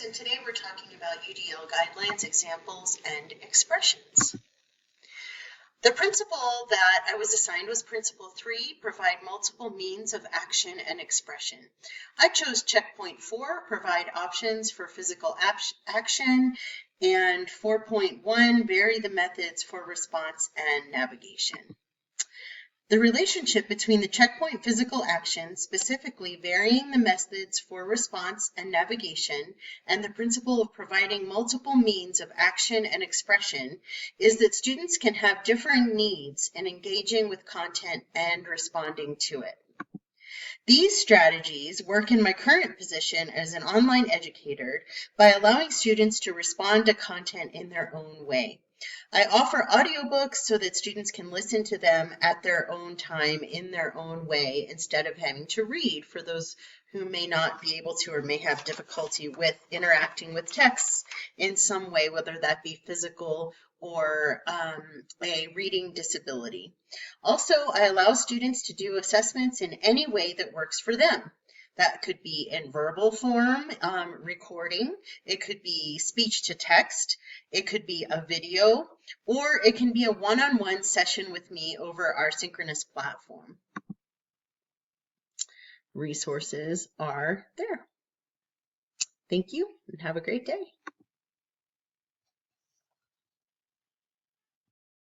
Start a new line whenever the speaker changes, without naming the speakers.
Alex, and today we're talking about UDL guidelines, examples, and expressions. The principle that I was assigned was Principle 3, provide multiple means of action and expression. I chose checkpoint 4, provide options for physical action, and 4.1, vary the methods for response and navigation. The relationship between the checkpoint physical action, specifically varying the methods for response and navigation, and the principle of providing multiple means of action and expression is that students can have differing needs in engaging with content and responding to it. These strategies work in my current position as an online educator by allowing students to respond to content in their own way. I offer audiobooks so that students can listen to them at their own time in their own way instead of having to read for those who may not be able to or may have difficulty with interacting with texts in some way, whether that be physical or a reading disability. Also, I allow students to do assessments in any way that works for them. That could be in verbal form, recording, it could be speech to text, it could be a video, or it can be a one-on-one session with me over our synchronous platform. Resources are there. Thank you and have a great day.